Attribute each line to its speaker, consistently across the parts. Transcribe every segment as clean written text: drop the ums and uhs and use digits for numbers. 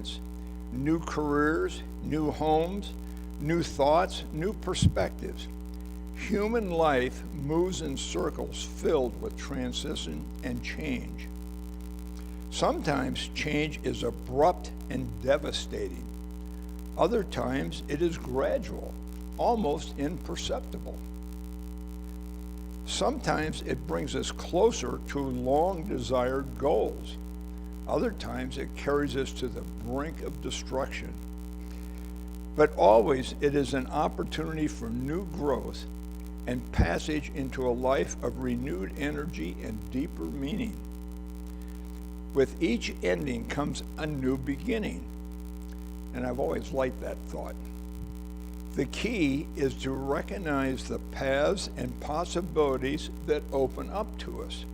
Speaker 1: experience, new careers, new homes, new thoughts, new perspectives. Human life moves in circles filled with transition and change. Sometimes change is abrupt and devastating. Other times it is gradual, almost imperceptible. Sometimes it brings us closer to long-desired goals. Other times it carries us to the brink of destruction. But always it is an opportunity for new growth and passage into a life of renewed energy and deeper meaning. With each ending comes a new beginning. And I've always liked that thought. The key is to recognize the paths and possibilities that open up to us.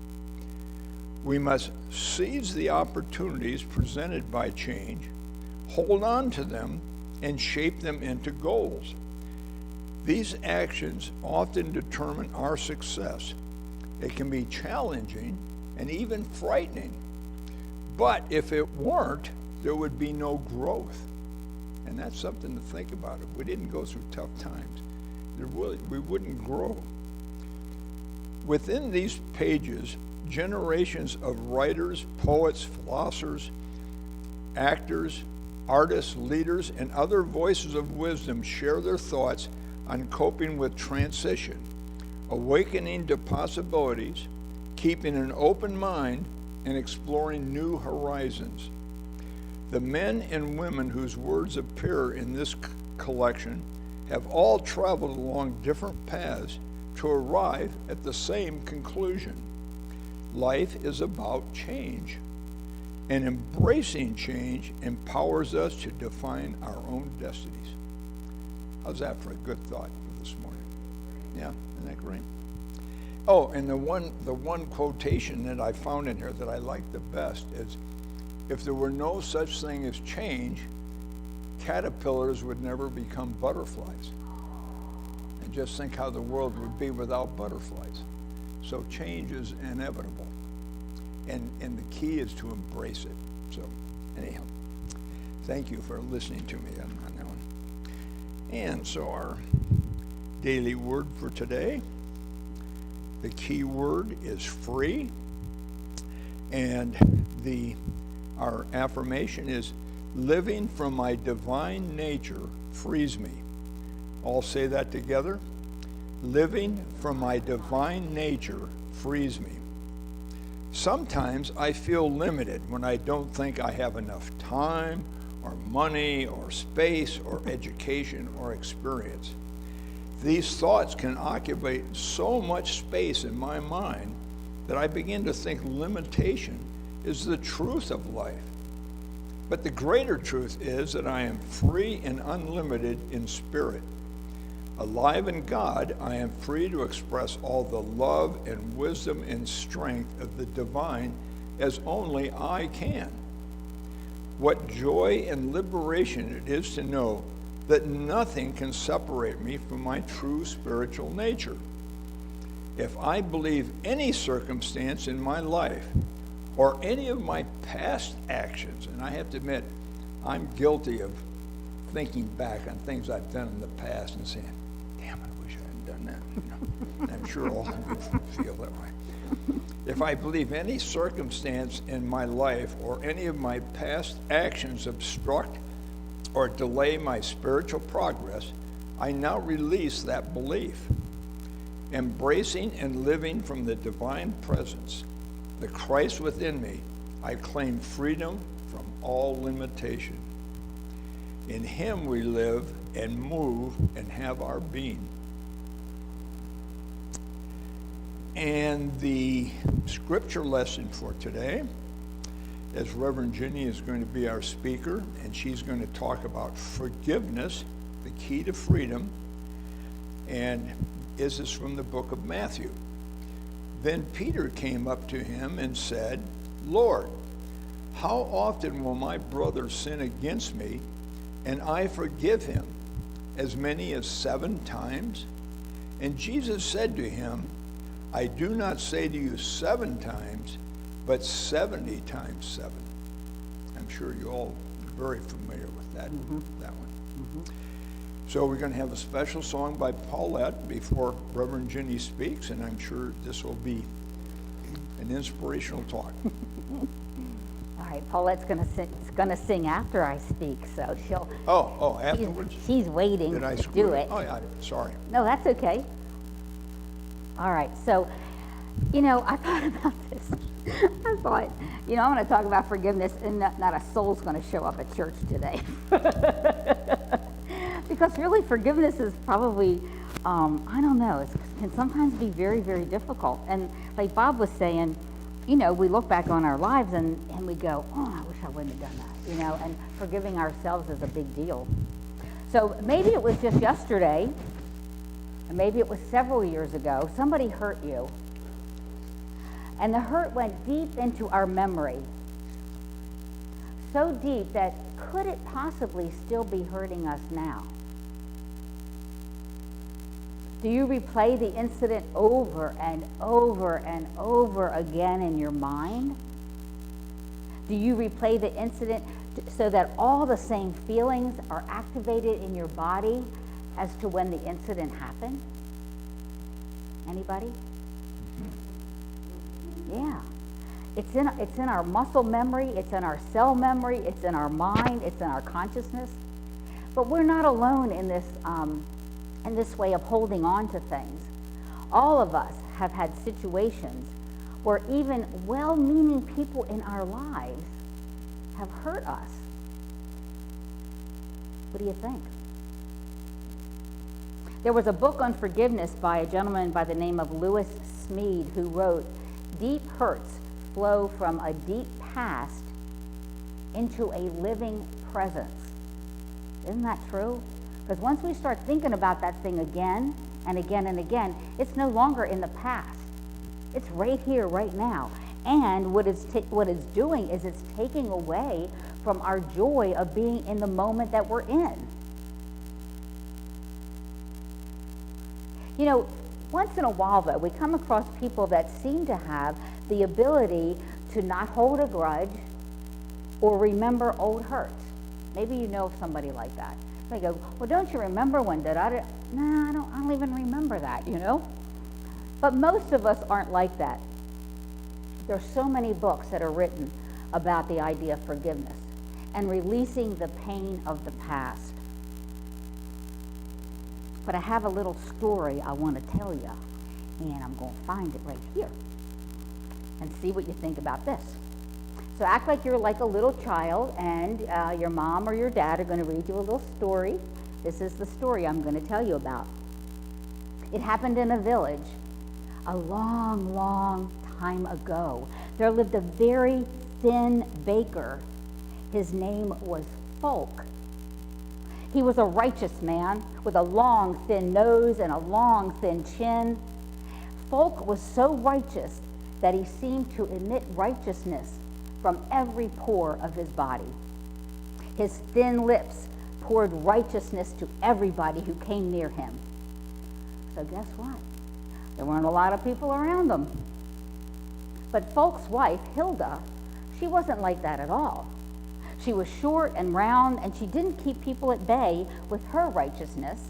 Speaker 1: We must seize the opportunities presented by change, hold on to them, and shape them into goals. These actions often determine our success. It can be challenging and even frightening. But if it weren't, there would be no growth. And that's something to think about. If we didn't go through tough times, we wouldn't grow. Within these pages, generations of writers, poets, philosophers, actors, artists, leaders, and other voices of wisdom share their thoughts on coping with transition, awakening to possibilities, keeping an open mind, and exploring new horizons. The men and women whose words appear in this collection have all traveled along different paths to arrive at the same conclusion. Life is about change, and embracing change empowers us to define our own destinies. How's that for a good thought for this morning? Yeah, isn't that great? Oh, and the one quotation that I found in here that I like the best is, if there were no such thing as change, caterpillars would never become butterflies. And just think how the world would be without butterflies. So change is inevitable. And the key is to embrace it. So anyhow, thank you for listening to me on that one. And so our daily word for today, the key word is free. And our affirmation is, living from my divine nature frees me. All say that together. Living from my divine nature frees me. Sometimes I feel limited when I don't think I have enough time or money or space or education or experience. These thoughts can occupy so much space in my mind that I begin to think limitation is the truth of life. But the greater truth is that I am free and unlimited in spirit. Alive in God, I am free to express all the love and wisdom and strength of the divine as only I can. What joy and liberation it is to know that nothing can separate me from my true spiritual nature. If I believe any circumstance in my life or any of my past actions, and I have to admit, I'm guilty of thinking back on things I've done in the past and saying, damn, I wish I hadn't done that. And I'm sure all of you feel that way. If I believe any circumstance in my life or any of my past actions obstruct or delay my spiritual progress, I now release that belief. Embracing and living from the divine presence, the Christ within me, I claim freedom from all limitation. In him we live and move and have our being. And the scripture lesson for today, as Reverend Ginny is going to be our speaker, and she's going to talk about forgiveness, the key to freedom, and this is from the book of Matthew. Then Peter came up to him and said, Lord, how often will my brother sin against me, and I forgive him? As many as 7 times? And Jesus said to him, I do not say to you 7 times, but 70 times 7. I'm sure you all are very familiar with that, that one.
Speaker 2: Mm-hmm.
Speaker 1: So we're going to have a special song by Paulette before Reverend Ginny speaks, and I'm sure this will be an inspirational talk.
Speaker 2: All right, Paulette's gonna sing after I speak, so she'll.
Speaker 1: Oh, afterwards?
Speaker 2: She's waiting
Speaker 1: Did I
Speaker 2: to
Speaker 1: screw
Speaker 2: do it.
Speaker 1: Oh, yeah, sorry.
Speaker 2: No, that's okay. All right, so, I thought about this. I thought, I'm going to talk about forgiveness, and not a soul's going to show up at church today. Because really, forgiveness is probably, I don't know, it can sometimes be very, very difficult. And like Bob was saying, we look back on our lives and we go, oh, I wish I wouldn't have done that, and forgiving ourselves is a big deal. So maybe it was just yesterday, and maybe it was several years ago, somebody hurt you. And the hurt went deep into our memory. So deep that could it possibly still be hurting us now? Do you replay the incident over and over and over again in your mind? Do you replay the incident so that all the same feelings are activated in your body as to when the incident happened? Anybody? Yeah. It's in our muscle memory, it's in our cell memory, it's in our mind, it's in our consciousness. But we're not alone in this way of holding on to things. All of us have had situations where even well-meaning people in our lives have hurt us. What do you think? There was a book on forgiveness by a gentleman by the name of Lewis Smead, who wrote, "Deep hurts flow from a deep past into a living presence." Isn't that true? Because once we start thinking about that thing again and again and again, it's no longer in the past. It's right here, right now. And what it's doing is it's taking away from our joy of being in the moment that we're in. Once in a while, though, we come across people that seem to have the ability to not hold a grudge or remember old hurts. Maybe you know of somebody like that. They go, well, don't you remember when did I? No, I don't even remember that, But most of us aren't like that. There's so many books that are written about the idea of forgiveness and releasing the pain of the past. But I have a little story I want to tell you, and I'm going to find it right here and see what you think about this. So act like you're like a little child, and your mom or your dad are going to read you a little story. This is the story I'm going to tell you about. It happened in a village a long, long time ago. There lived a very thin baker. His name was Folk. He was a righteous man with a long, thin nose and a long, thin chin. Folk was so righteous that he seemed to emit righteousness from every pore of his body. His thin lips poured righteousness to everybody who came near him. So guess what? There weren't a lot of people around him. But Folk's wife, Hilda, she wasn't like that at all. She was short and round, and she didn't keep people at bay with her righteousness.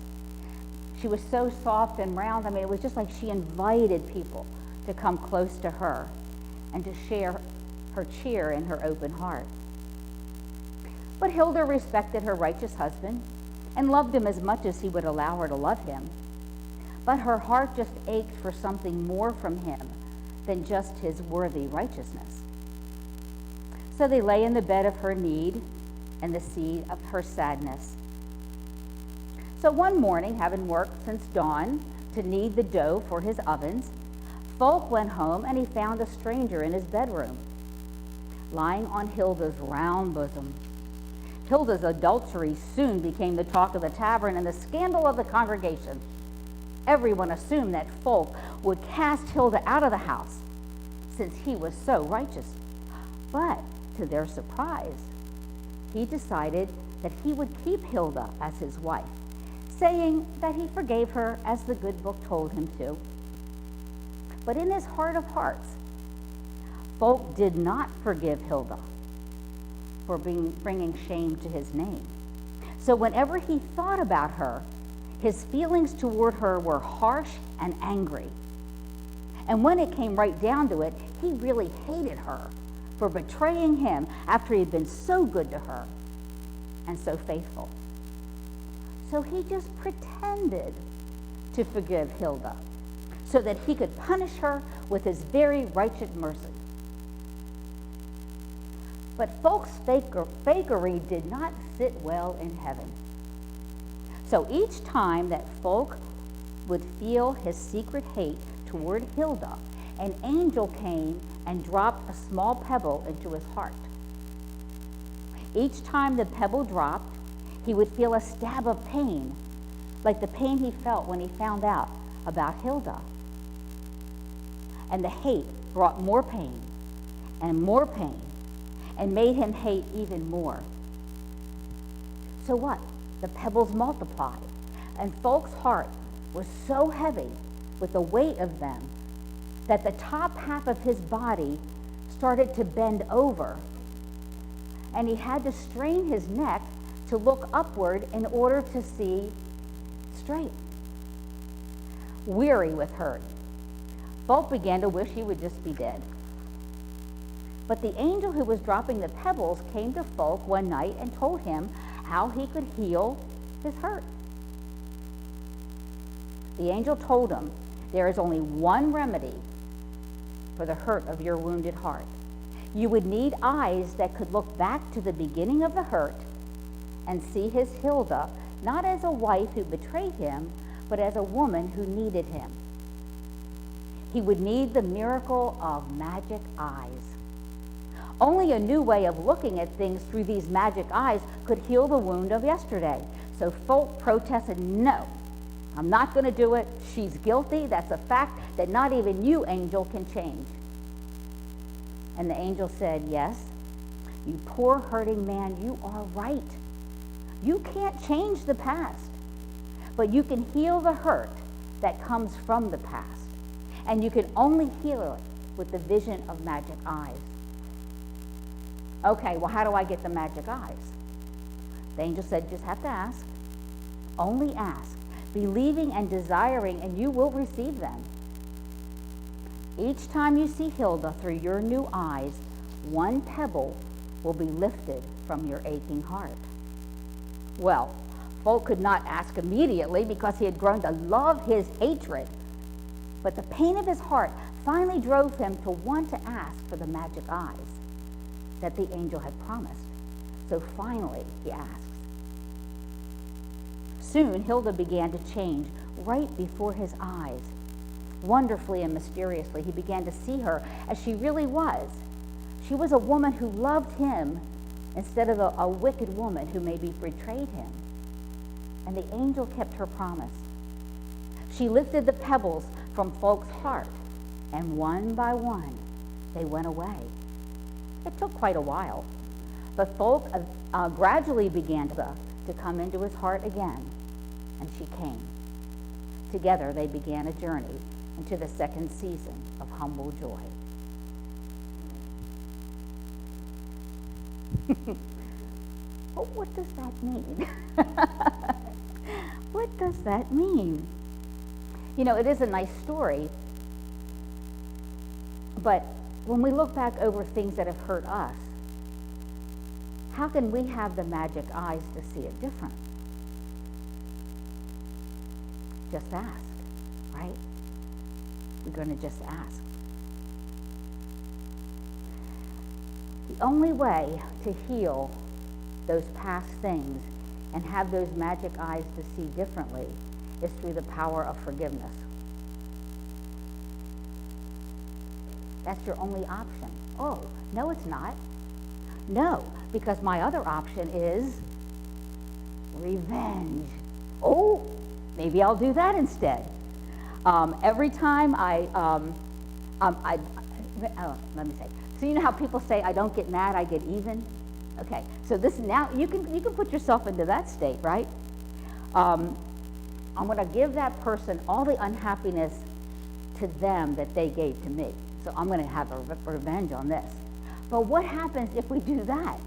Speaker 2: She was so soft and round, it was just like she invited people to come close to her and to share her cheer and her open heart. But Hilda respected her righteous husband and loved him as much as he would allow her to love him. But her heart just ached for something more from him than just his worthy righteousness. So they lay in the bed of her need and the seed of her sadness. So one morning, having worked since dawn to knead the dough for his ovens, Folk went home and he found a stranger in his bedroom, lying on Hilda's round bosom. Hilda's adultery soon became the talk of the tavern and the scandal of the congregation. Everyone assumed that Folk would cast Hilda out of the house, since he was so righteous. But to their surprise, he decided that he would keep Hilda as his wife, saying that he forgave her as the good book told him to. But in his heart of hearts, Folk did not forgive Hilda. for bringing shame to his name. So whenever he thought about her, his feelings toward her were harsh and angry. And when it came right down to it, he really hated her for betraying him after he had been so good to her and so faithful. So he just pretended to forgive Hilda so that he could punish her with his very righteous mercy. But folks' fakery did not sit well in heaven. So each time that folk would feel his secret hate toward Hilda, an angel came and dropped a small pebble into his heart. Each time the pebble dropped, he would feel a stab of pain, like the pain he felt when he found out about Hilda. And the hate brought more pain and made him hate even more. So what? The pebbles multiplied, and Folk's heart was so heavy with the weight of them that the top half of his body started to bend over, and he had to strain his neck to look upward in order to see straight. Weary with hurt, Folk began to wish he would just be dead. But the angel who was dropping the pebbles came to Folk one night and told him how he could heal his hurt. The angel told him, there is only one remedy for the hurt of your wounded heart. You would need eyes that could look back to the beginning of the hurt and see his Hilda, not as a wife who betrayed him, but as a woman who needed him. He would need the miracle of magic eyes. Only a new way of looking at things through these magic eyes could heal the wound of yesterday. So Folk protested, no, I'm not going to do it. She's guilty. That's a fact that not even you, angel, can change. And the angel said, yes, you poor hurting man, you are right. You can't change the past, but you can heal the hurt that comes from the past. And you can only heal it with the vision of magic eyes. Okay, well, how do I get the magic eyes? The angel said, you just have to ask. Only ask, believing and desiring, and you will receive them. Each time you see Hilda through your new eyes, one pebble will be lifted from your aching heart. Well, Folk could not ask immediately because he had grown to love his hatred. But the pain of his heart finally drove him to want to ask for the magic eyes that the angel had promised. So finally, he asks. Soon, Hilda began to change right before his eyes. Wonderfully and mysteriously, he began to see her as she really was. She was a woman who loved him instead of a wicked woman who maybe betrayed him. And the angel kept her promise. She lifted the pebbles from Folk's heart, and one by one, they went away. It took quite a while, but Folk gradually began to come into his heart again, and she came. Together, they began a journey into the second season of humble joy. Oh, what does that mean? What does that mean? You know, it is a nice story, but when we look back over things that have hurt us, how can we have the magic eyes to see it different? Just ask, right? We're going to just ask. The only way to heal those past things and have those magic eyes to see differently is through the power of forgiveness. That's your only option. Oh, no, it's not. No, because my other option is revenge. Oh, maybe I'll do that instead. Every time let me say. So you know how people say, I don't get mad, I get even? Okay, so this now, you can put yourself into that state, right? I'm going to give that person all the unhappiness to them that they gave to me. So I'm going to have a revenge on this. But what happens if we do that?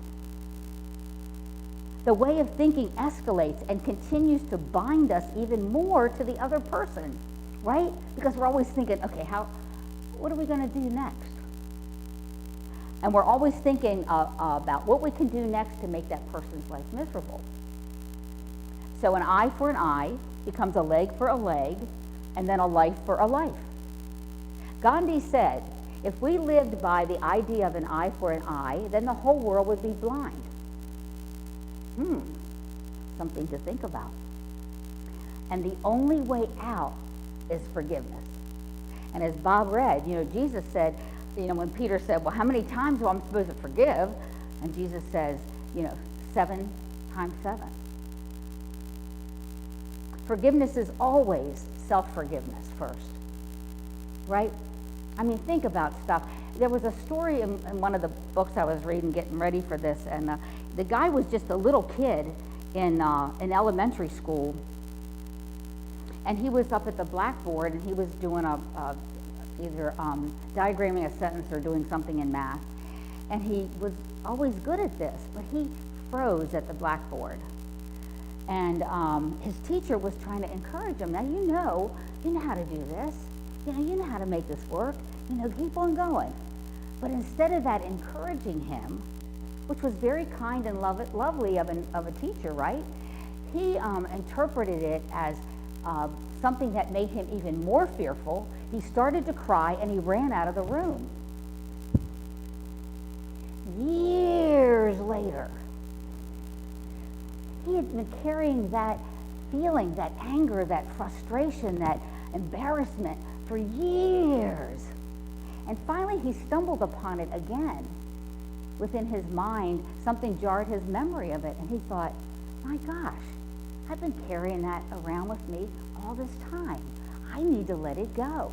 Speaker 2: The way of thinking escalates and continues to bind us even more to the other person, right? Because we're always thinking, okay, what are we going to do next? And we're always thinking about what we can do next to make that person's life miserable. So an eye for an eye becomes a leg for a leg, and then a life for a life. Gandhi said, if we lived by the idea of an eye for an eye, then the whole world would be blind. Something to think about. And the only way out is forgiveness. And as Bob read, Jesus said, when Peter said, well, how many times am I supposed to forgive? And Jesus says, 7 times 7. Forgiveness is always self-forgiveness first, right? I mean, think about stuff. There was a story in one of the books I was reading, getting ready for this, and the guy was just a little kid in elementary school, and he was up at the blackboard, and he was doing either diagramming a sentence or doing something in math, and he was always good at this, but he froze at the blackboard. And his teacher was trying to encourage him. Now, you know how to do this. You know how to make this work. Keep on going. But instead of that encouraging him, which was very kind and lovely of a teacher, right? He interpreted it as something that made him even more fearful. He started to cry and he ran out of the room. Years later, he had been carrying that feeling, that anger, that frustration, that embarrassment for years. And finally he stumbled upon it again. Within his mind, something jarred his memory of it, and he thought, my gosh, I've been carrying that around with me all this time. I need to let it go.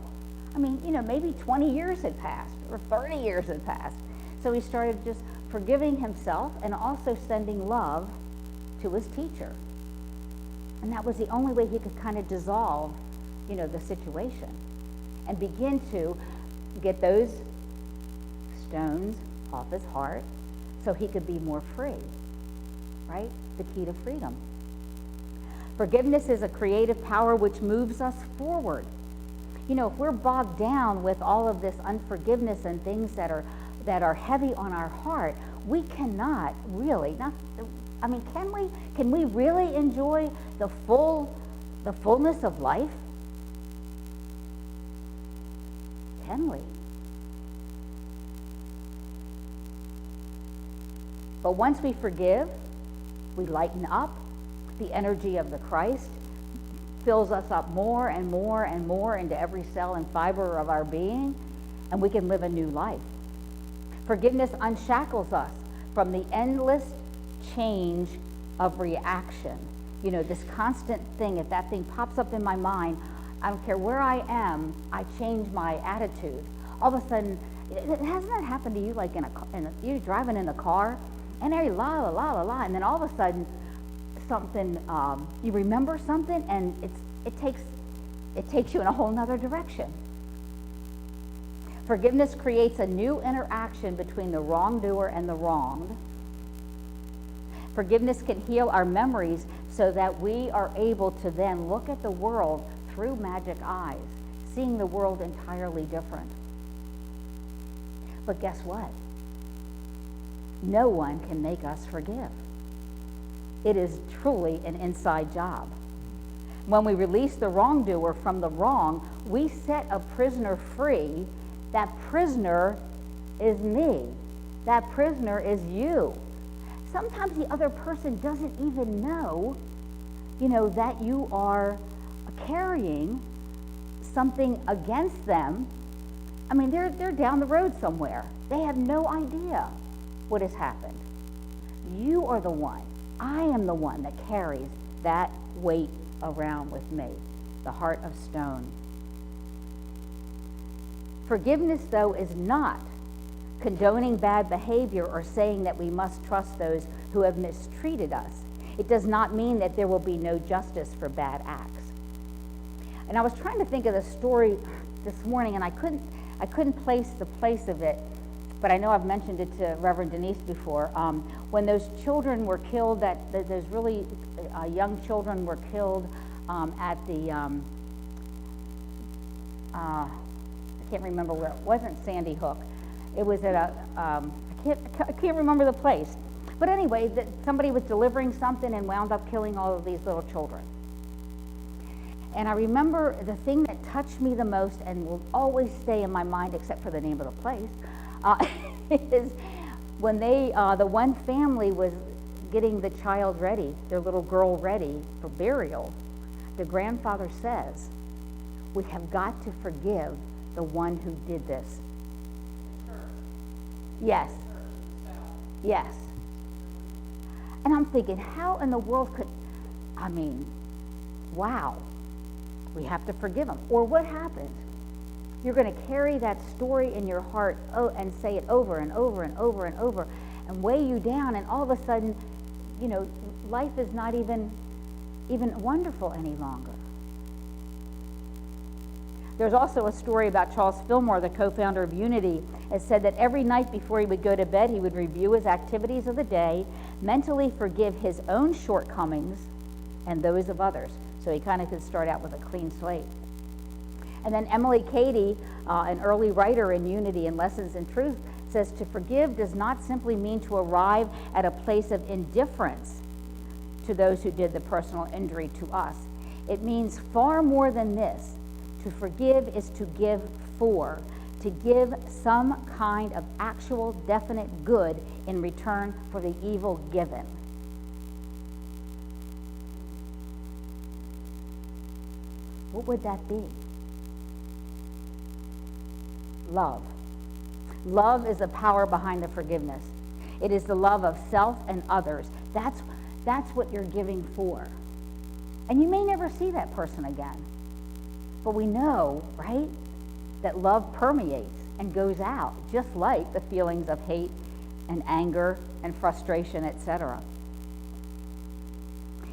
Speaker 2: I mean, maybe 20 years had passed, or 30 years had passed. So he started just forgiving himself and also sending love to his teacher. And that was the only way he could kind of dissolve, the situation and begin to get those stones off his heart so he could be more free, right? The key to freedom. Forgiveness is a creative power which moves us forward. If we're bogged down with all of this unforgiveness and things that are heavy on our heart, we cannot really, can we really enjoy the fullness of life? Can we? But once we forgive, we lighten up. The energy of the Christ fills us up more and more and more into every cell and fiber of our being, and we can live a new life. Forgiveness unshackles us from the endless change of reaction. This constant thing, if that thing pops up in my mind, I don't care where I am, I change my attitude. All of a sudden, hasn't that happened to you, like you're driving in a car, and you're la, la, la, la, la, and then all of a sudden, something, you remember something, and it takes you in a whole nother direction. Forgiveness creates a new interaction between the wrongdoer and the wronged. Forgiveness can heal our memories so that we are able to then look at the world through magic eyes, seeing the world entirely different. But guess what? No one can make us forgive. It is truly an inside job. When we release the wrongdoer from the wrong, we set a prisoner free. That prisoner is me. That prisoner is you. Sometimes the other person doesn't even know, that you are carrying something against them. I mean, they're down the road somewhere. They have no idea what has happened. You are the one. I am the one that carries that weight around with me, the heart of stone. Forgiveness, though, is not condoning bad behavior or saying that we must trust those who have mistreated us. It does not mean that there will be no justice for bad acts. And I was trying to think of the story this morning, and I couldn't place the place of it. but I know I've mentioned it to Reverend Denise before. When those children were killed, those really young children were killed at the, I can't remember where, it wasn't Sandy Hook. It was at a, I can't remember the place. But anyway, somebody was delivering something and wound up killing all of these little children. And I remember the thing that touched me the most and will always stay in my mind, except for the name of the place, is when the one family was getting the child ready, their little girl ready for burial, the grandfather says, "We have got to forgive the one who did this." Yes. Yes. And I'm thinking, how in the world could, wow. We have to forgive them. Or what happens? You're going to carry that story in your heart and say it over and over and over and over and weigh you down, and all of a sudden, life is not even wonderful any longer. There's also a story about Charles Fillmore, the co-founder of Unity. It said that every night before he would go to bed, he would review his activities of the day, mentally forgive his own shortcomings and those of others. So he kind of could start out with a clean slate. And then Emily Cady, an early writer in Unity and Lessons in Truth, says to forgive does not simply mean to arrive at a place of indifference to those who did the personal injury to us. It means far more than this. To forgive is to give to give some kind of actual definite good in return for the evil given. What would that be? Love. Love is the power behind the forgiveness. It is the love of self and others. That's what you're giving for. And you may never see that person again. But we know, right, that love permeates and goes out, just like the feelings of hate and anger and frustration, etc.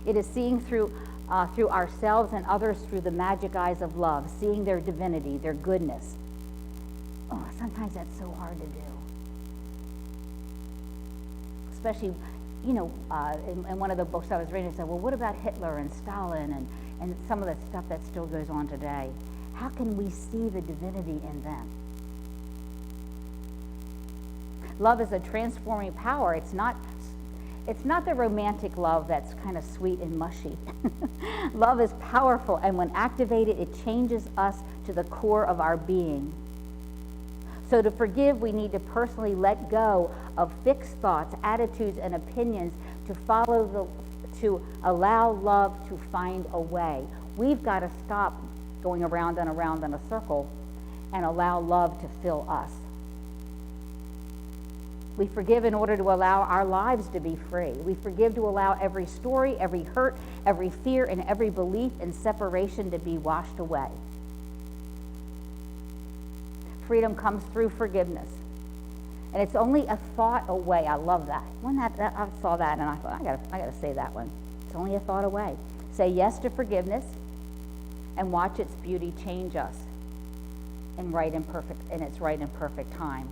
Speaker 2: It is seeing through ourselves and others through the magic eyes of love, seeing their divinity, their goodness. Oh, sometimes that's so hard to do. Especially, in one of the books I was reading, it said, well, what about Hitler and Stalin and some of the stuff that still goes on today? How can we see the divinity in them? Love is a transforming power. It's not the romantic love that's kind of sweet and mushy. Love is powerful, and when activated, it changes us to the core of our being. So to forgive, we need to personally let go of fixed thoughts, attitudes, and opinions to allow love to find a way. We've got to stop going around and around in a circle and allow love to fill us. We forgive in order to allow our lives to be free. We forgive to allow every story, every hurt, every fear, and every belief in separation to be washed away. Freedom comes through forgiveness. And it's only a thought away. I love that. I saw that and I thought, I gotta say that one. It's only a thought away. Say yes to forgiveness and watch its beauty change us in its right and perfect time.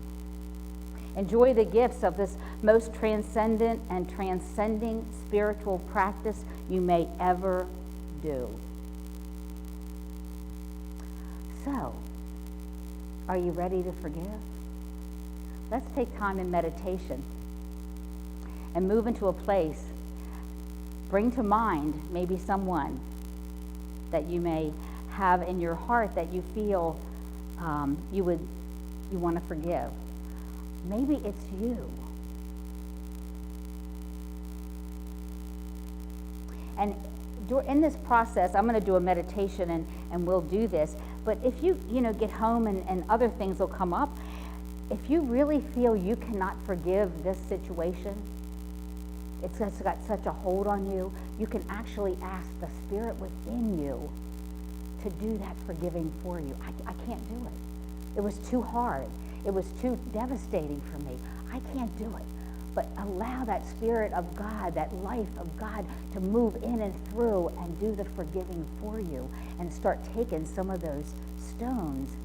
Speaker 2: Enjoy the gifts of this most transcendent and transcending spiritual practice you may ever do. So, are you ready to forgive? Let's take time in meditation and move into a place. Bring to mind maybe someone that you may have in your heart that you feel you want to forgive. Maybe it's you. And in this process, I'm going to do a meditation and we'll do this. But if you get home and other things will come up, if you really feel you cannot forgive this situation, it's got such a hold on you, you can actually ask the Spirit within you to do that forgiving for you. I can't do it. It was too hard. It was too devastating for me. I can't do it. But allow that Spirit of God, that life of God, to move in and through and do the forgiving for you and start taking some of those stones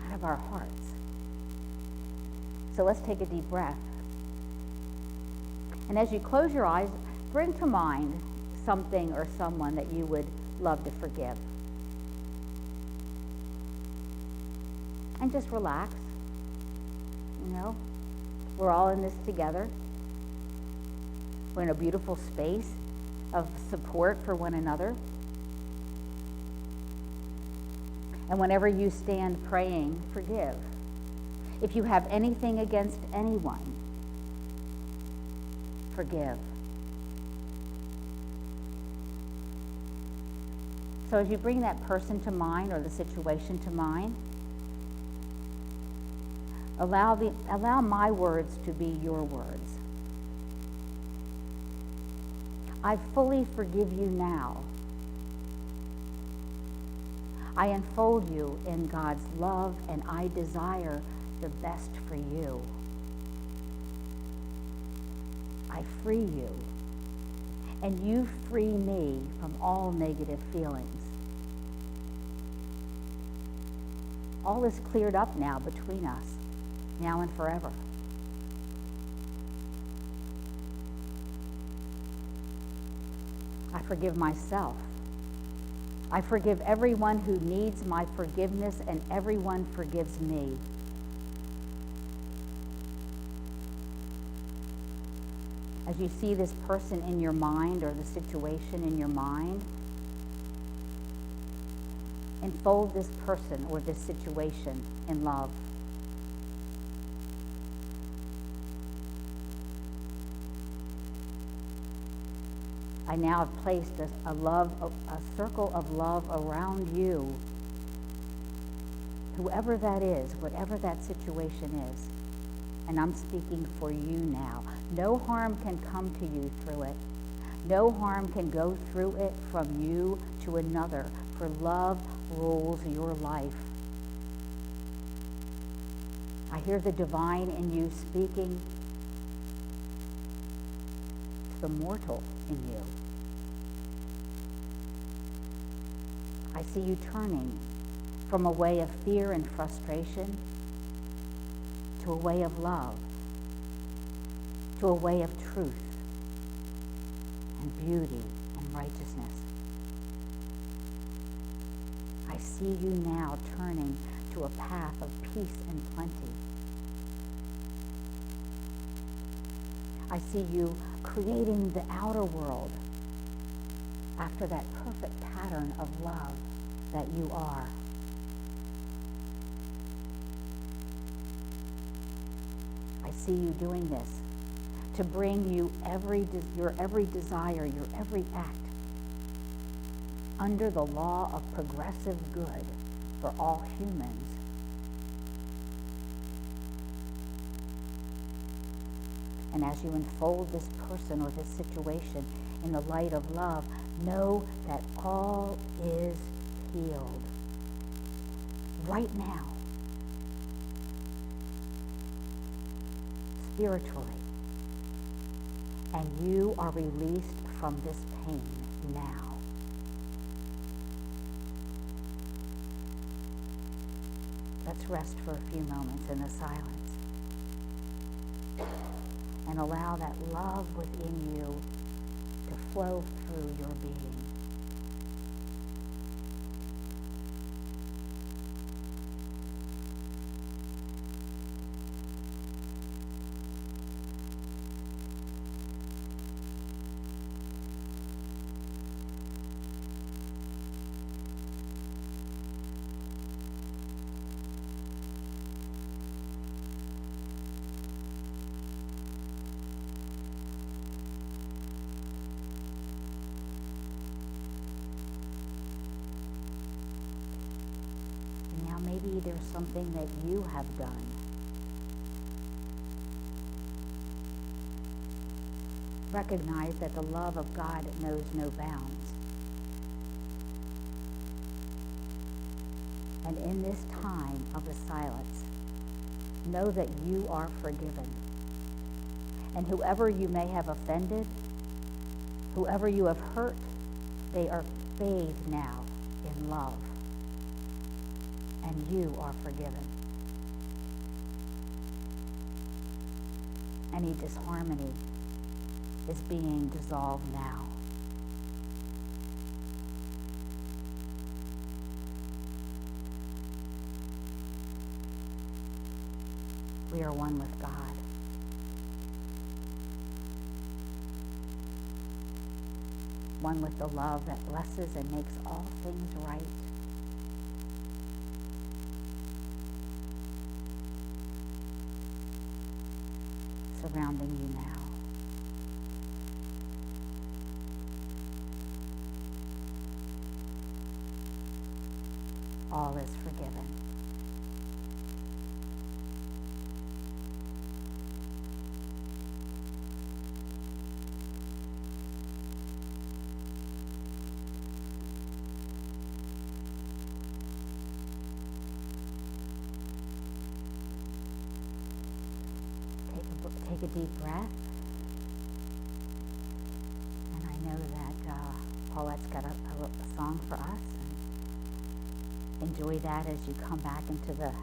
Speaker 2: out of our hearts. So let's take a deep breath. And as you close your eyes, bring to mind something or someone that you would love to forgive. And just relax. You know, we're all in this together. We're in a beautiful space of support for one another. And whenever you stand praying, forgive. If you have anything against anyone, forgive. So as you bring that person to mind or the situation to mind, allow my words to be your words. I fully forgive you now. I enfold you in God's love, and I desire the best for you. I free you, and you free me from all negative feelings. All is cleared up now between us, now and forever. I forgive myself. I forgive everyone who needs my forgiveness, and everyone forgives me. As you see this person in your mind or the situation in your mind, enfold this person or this situation in love. I now have placed a circle of love around you, whoever that is, whatever that situation is. And I'm speaking for you now. No harm can come to you through it. No harm can go through it from you to another, for love rules your life. I hear the divine in you speaking to the mortal in you. I see you turning from a way of fear and frustration to a way of love, to a way of truth and beauty and righteousness. I see you now turning to a path of peace and plenty. I see you creating the outer world after that perfect pattern of love that you are. I see you doing this to bring you your every desire, your every act under the law of progressive good for all humans. And as you unfold this person or this situation in the light of love, know that all is healed right now, spiritually, and you are released from this pain now. Let's rest for a few moments in the silence and allow that love within you to flow through your being. Maybe there's something that you have done. Recognize that the love of God knows no bounds. And in this time of the silence, know that you are forgiven. And whoever you may have offended, whoever you have hurt, they are bathed now in love. And you are forgiven. Any disharmony is being dissolved now. We are one with God. One with the love that blesses and makes all things right. Surrounding you now. All is forgiven. Take a deep breath. And I know that Paulette's got a song for us. And enjoy that as you come back into the room.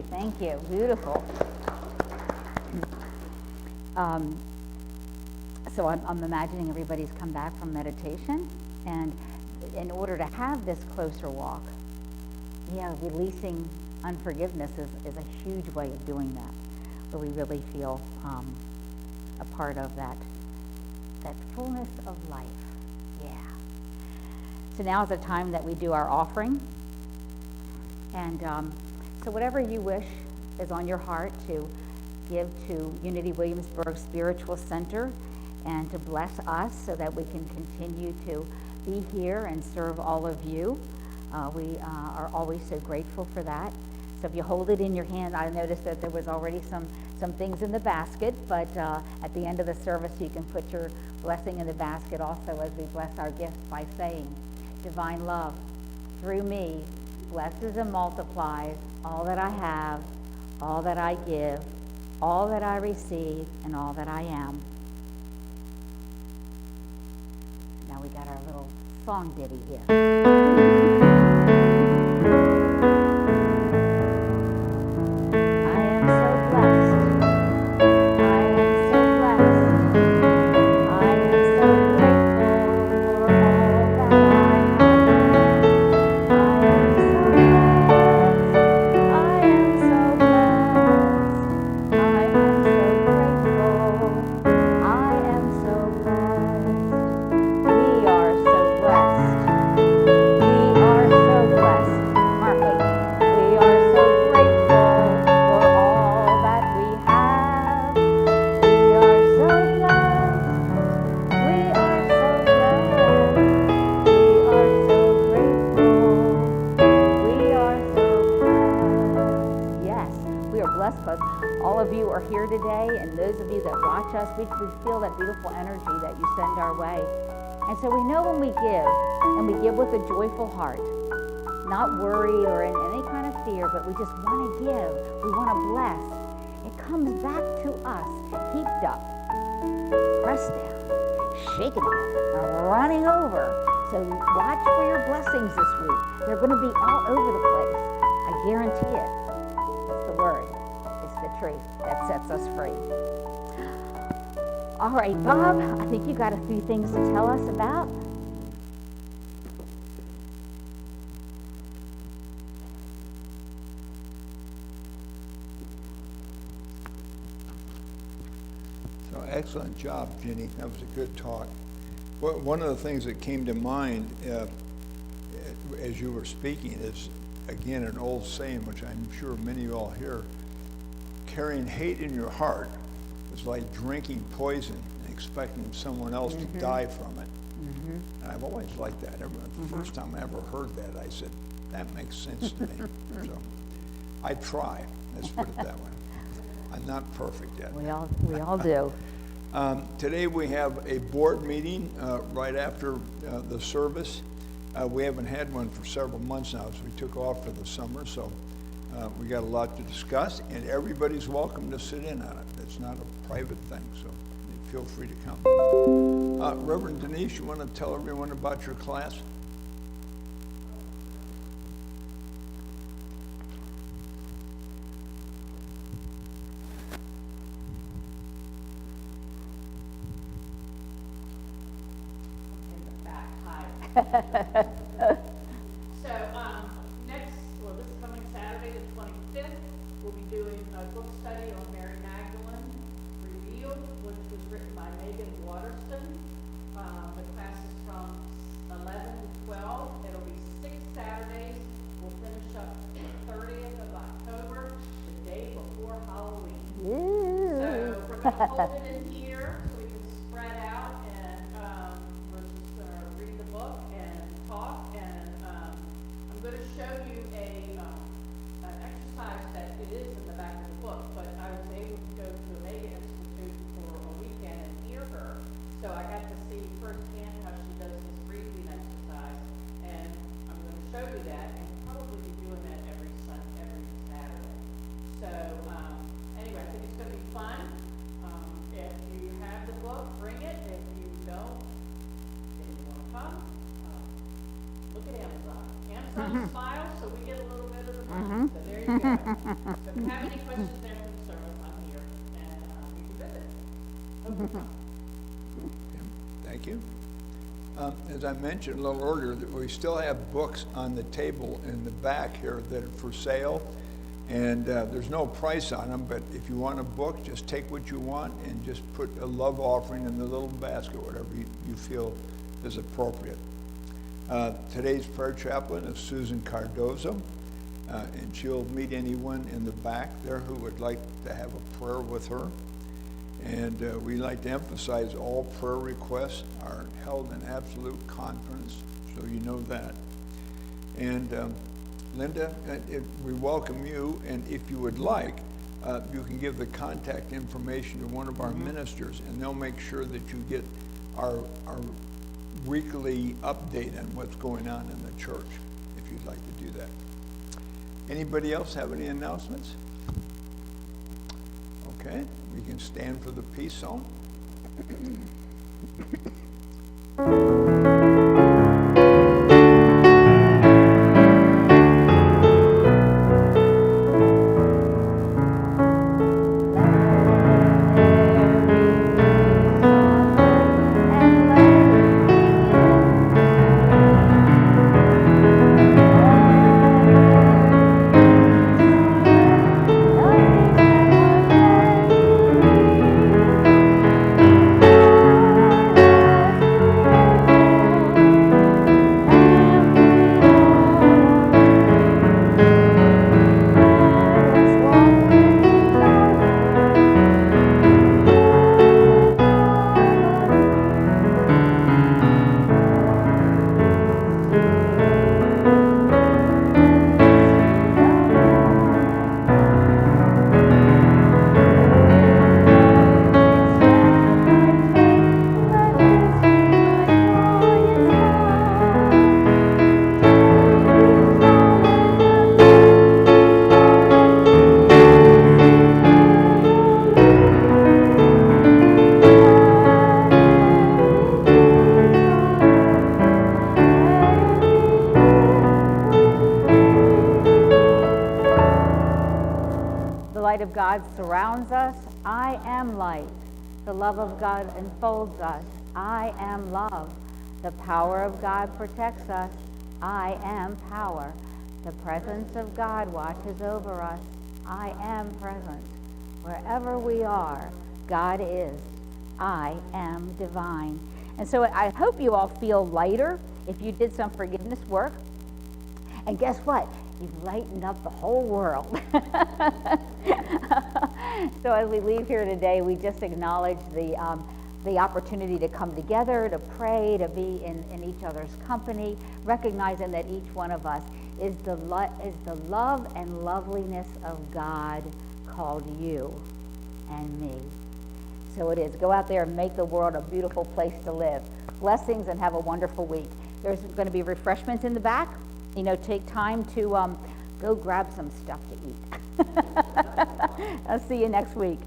Speaker 2: Thank you. Beautiful. So I'm imagining everybody's come back from meditation, and in order to have this closer walk, releasing unforgiveness is a huge way of doing that, where we really feel a part of that fullness of life. Yeah. So now is the time that we do our offering, and so whatever you wish is on your heart to give to Unity Williamsburg Spiritual Center and to bless us so that we can continue to be here and serve all of you. We are always so grateful for that. So if you hold it in your hand, I noticed that there was already some things in the basket, but at the end of the service you can put your blessing in the basket also as we bless our gift by saying, divine love, through me, blesses and multiplies all that I have, all that I give, all that I receive, and all that I am. Now we got our little song ditty here. We feel that beautiful energy that you send our way. And so we know when we give, and we give with a joyful heart, not worried or in any kind of fear, but we just want to give, we want to bless. It comes back to us, heaped up, pressed down, shaken together, and running over. So watch for your blessings this week. They're going to be all over the place. I guarantee it. It's the word. It's the truth that sets us free. All right, Bob, I think you got a few things to tell us about.
Speaker 1: So excellent job, Ginny. That was a good talk. Well, one of the things that came to mind as you were speaking is, again, an old saying, which I'm sure many of you all hear: carrying hate in your heart is like drinking poison and expecting someone else to die from it. And I've always liked that. The first time I ever heard that, I said, that makes sense to me. So I try. Let's put it that way. I'm not perfect yet.
Speaker 2: We all do.
Speaker 1: Today we have a board meeting right after the service. We haven't had one for several months now, so we took off for the summer. So we got a lot to discuss, and everybody's welcome to sit in on it. It's not a private thing, so feel free to come. Reverend Denise, you want to tell everyone about your class?
Speaker 3: This coming Saturday, the 25th, we'll be doing a book study on Mary Magdalene Revealed, which was written by Megan Waterston. The class is from 11 to 12. It'll be 6 Saturdays. We'll finish up the 30th of October, the day before Halloween.
Speaker 2: Ooh.
Speaker 3: So we're going to hold it in here so we can spread out, and we're just going to read the book and talk, and I'm going to show you an exercise that it is in the back of the book, but I was able to go to the Megan Institute for a weekend and hear her, so I got to see firsthand how she does this breathing exercise, and I'm going to show you that, and probably be doing that every Saturday. So anyway, I think it's going to be fun. If you have the book, bring it. If you don't, and you want to come, look at Amazon. Amazon smiles, so we get a little bit of the money. So there you go. So if you have any questions after the service, I'm here, and you can visit. Okay.
Speaker 1: Thank you. As I mentioned a little earlier, that we still have books on the table in the back here that are for sale, and there's no price on them, but if you want a book, just take what you want and just put a love offering in the little basket, whatever you feel is appropriate. Today's prayer chaplain is Susan Cardozo, and she'll meet anyone in the back there who would like to have a prayer with her. And we like to emphasize all prayer requests are held in absolute confidence, so you know that. And Linda, we welcome you, and if you would like, you can give the contact information to one of our ministers, and they'll make sure that you get our weekly update on what's going on in the church, if you'd like to do that. Anybody else have any announcements? Okay, we can stand for the peace song.
Speaker 2: Of God surrounds us. I am light. The love of God enfolds us. I am love. The power of God protects us. I am power. The presence of God watches over us. I am present. Wherever we are, God is. I am divine. And so I hope you all feel lighter if you did some forgiveness work. And guess what? You've lightened up the whole world. So as we leave here today, we just acknowledge the opportunity to come together, to pray, to be in each other's company, recognizing that each one of us is the love and loveliness of God called you and me. So it is. Go out there and make the world a beautiful place to live. Blessings and have a wonderful week. There's going to be refreshments in the back. You know, take time to go grab some stuff to eat. I'll see you next week.